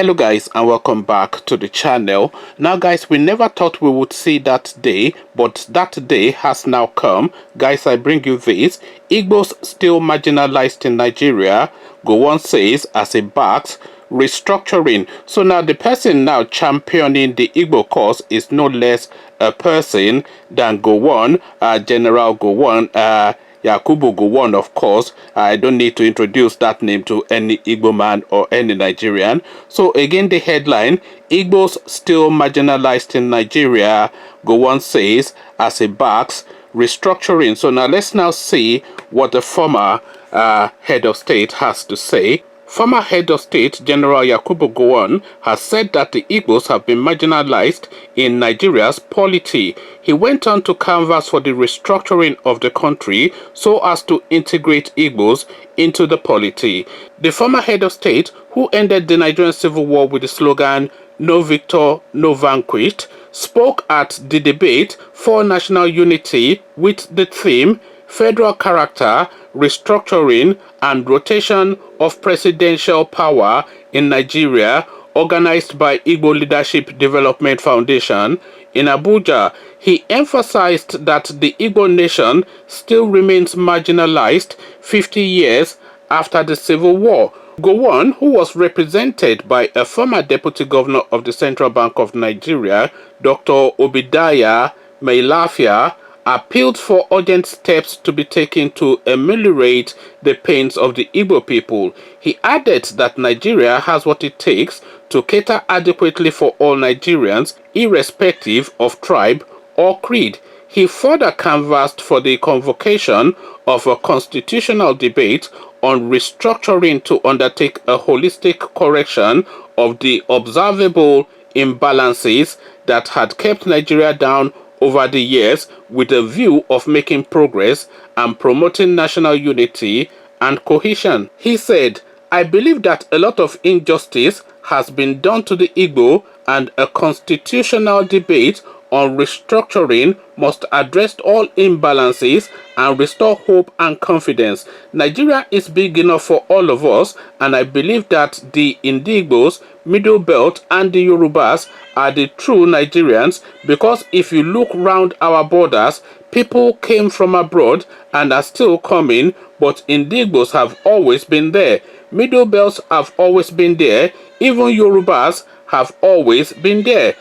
Hello guys, and welcome back to the channel. Now guys, we never thought we would see that day, but that day has now come. Guys, I bring you this. Igbos still marginalized in Nigeria, Gowon says as he backs restructuring. So now the person now championing the Igbo cause is no less a person than Gowon, General Gowon, Yakubu Gowon, of course. I don't need to introduce that name to any Igbo man or any Nigerian. So again, the headline, Igbos still marginalized in Nigeria, Gowon says as he backs restructuring. So now let's now see what the former head of state has to say. Former head of state General Yakubu Gowon has said that the Igbos have been marginalized in Nigeria's polity. He went on to canvass for the restructuring of the country so as to integrate Igbos into the polity. The former head of state, who ended the Nigerian Civil War with the slogan "No Victor, No Vanquished," spoke at the debate for national unity with the theme Federal Character, Restructuring and Rotation of Presidential Power in Nigeria, organized by Igbo Leadership Development Foundation in Abuja. He emphasized that the Igbo nation still remains marginalized 50 years after the Civil War. Gowon, who was represented by a former deputy governor of the Central Bank of Nigeria, Dr. Obadiah Mailafia, appealed for urgent steps to be taken to ameliorate the pains of the Igbo people. He added that Nigeria has what it takes to cater adequately for all Nigerians, irrespective of tribe or creed. He further canvassed for the convocation of a constitutional debate on restructuring to undertake a holistic correction of the observable imbalances that had kept Nigeria down over the years, with a view of making progress and promoting national unity and cohesion. He said, "I believe that a lot of injustice has been done to the Igbo, and a constitutional debate on restructuring must address all imbalances and restore hope and confidence. Nigeria is big enough for all of us, and I believe that the Ndigbos, Middle Belt and the Yorubas are the true Nigerians, because if you look round our borders, people came from abroad and are still coming, but Ndigbos have always been there. Middle Belts have always been there. Even Yorubas have always been there.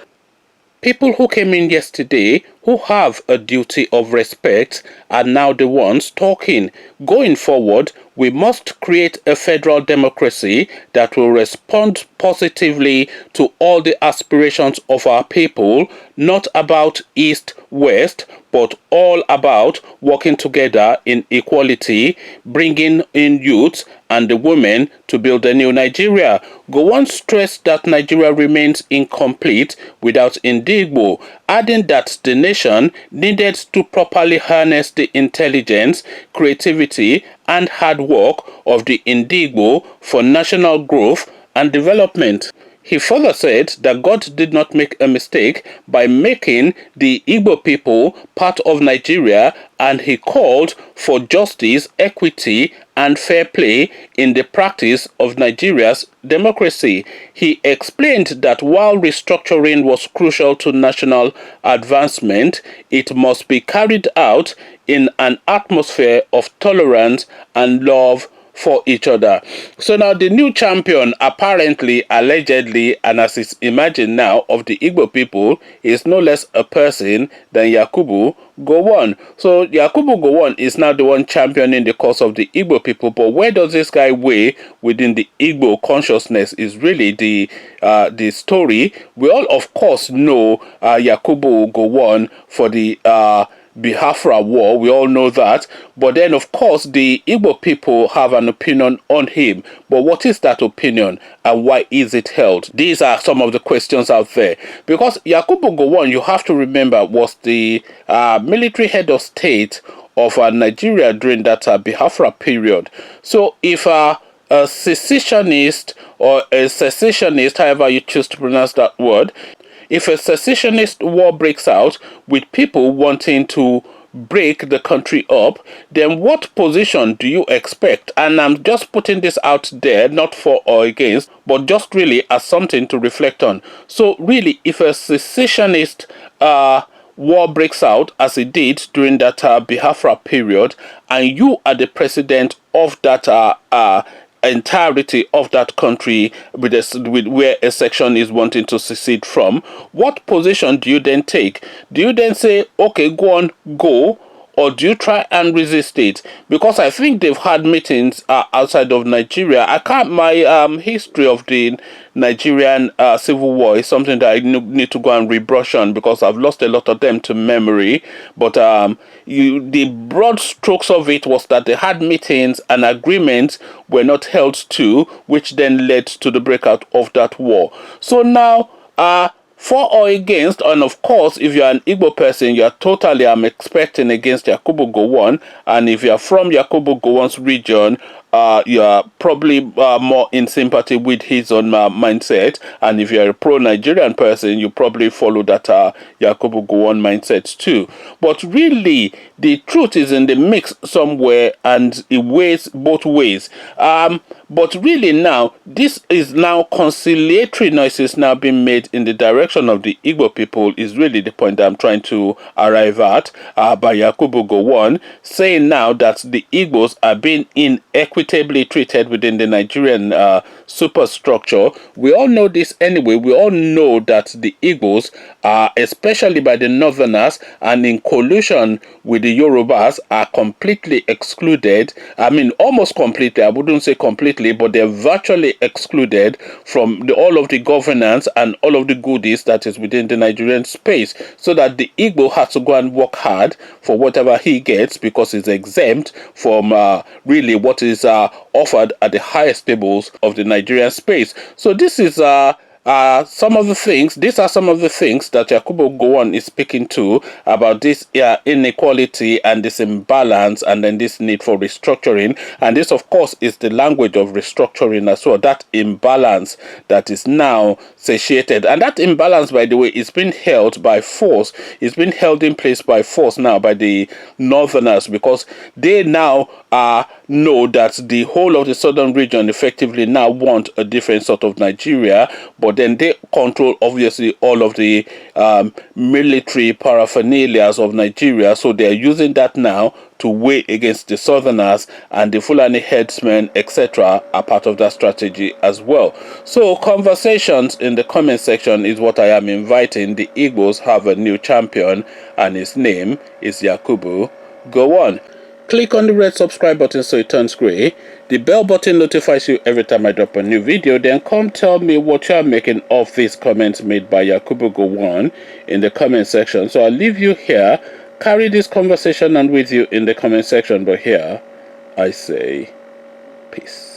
People who came in yesterday, who have a duty of respect, are now the ones talking. Going forward, we must create a federal democracy that will respond positively to all the aspirations of our people, not about East, West, but all about working together in equality, bringing in youth and the women to build a new Nigeria." Gowon stressed that Nigeria remains incomplete without Ndigbo, adding that the nation needed to properly harness the intelligence, creativity, and hard work of the Ndigbo for national growth and development. He further said that God did not make a mistake by making the Igbo people part of Nigeria, and he called for justice, equity, and fair play in the practice of Nigeria's democracy. He explained that while restructuring was crucial to national advancement, it must be carried out in an atmosphere of tolerance and love for each other. So now the new champion, apparently, allegedly, and as it's imagined now, of the Igbo people is no less a person than Yakubu Gowon. So Yakubu Gowon is now the one championing the cause of the Igbo people, but where does this guy weigh within the Igbo consciousness is really the story. We all, of course, know Yakubu Gowon for the Biafra war, we all know that, but then of course the Igbo people have an opinion on him. But what is that opinion and why is it held? These are some of the questions out there, because Yakubu Gowon, you have to remember, was the military head of state of Nigeria during that Biafra period. So if a secessionist or a secessionist, however you choose to pronounce that word, if a secessionist war breaks out with people wanting to break the country up, then what position do you expect? And I'm just putting this out there, not for or against, but just really as something to reflect on. So really, if a secessionist war breaks out, as it did during that Biafra period, and you are the president of that entirety of that country with where a section is wanting to secede from, what position do you then take? Do you then say, okay, go on, go, or do you try and resist it? Because I think they've had meetings outside of Nigeria. I can't, my history of the Nigerian civil war is something that I need to go and rebrush on, because I've lost a lot of them to memory. But the broad strokes of it was that they had meetings and agreements were not held to, which then led to the breakout of that war. So now, for or against, and of course, if you're an Igbo person, you're totally, I'm expecting against Yakubu Gowon, and if you're from Yakubu Gowon's region, you're probably more in sympathy with his own mindset, and if you're a pro-Nigerian person, you probably follow that Yakubu Gowon mindset too. But really, the truth is in the mix somewhere, and it weighs both ways. But really now, this is now conciliatory noises now being made in the direction of the Igbo people, is really the point that I'm trying to arrive at, by Yakubu Gowon, saying now that the Igbos are being inequitably treated within the Nigerian superstructure. We all know this anyway. We all know that the Igbos, especially by the Northerners and in collusion with the Yorubas, are completely excluded. I mean, almost completely. I wouldn't say completely, but they're virtually excluded from all of the governance and all of the goodies that is within the Nigerian space, so that the Igbo has to go and work hard for whatever he gets, because he's exempt from really what is offered at the highest tables of the Nigerian space. So this is some of the things, these are some of the things that Yakubu Gowon is speaking to about this inequality and this imbalance, and then this need for restructuring. And this, of course, is the language of restructuring as well, that imbalance that is now satiated. And that imbalance, by the way, is being held by force. It's been held in place by force now by the Northerners, because they now know that the whole of the southern region effectively now want a different sort of Nigeria, but then they control obviously all of the military paraphernalia of Nigeria, so they're using that now to weigh against the Southerners, and the Fulani headsmen, etc., are part of that strategy as well. So conversations in the comment section is what I am inviting. The Igbos have a new champion, and his name is Yakubu Gowon. Click on the red subscribe button so it turns gray. The bell button notifies you every time I drop a new video. Then come tell me what you are making of these comments made by Yakubu Gowon in the comment section. So I'll leave you here. Carry this conversation on with you in the comment section. But here, I say peace.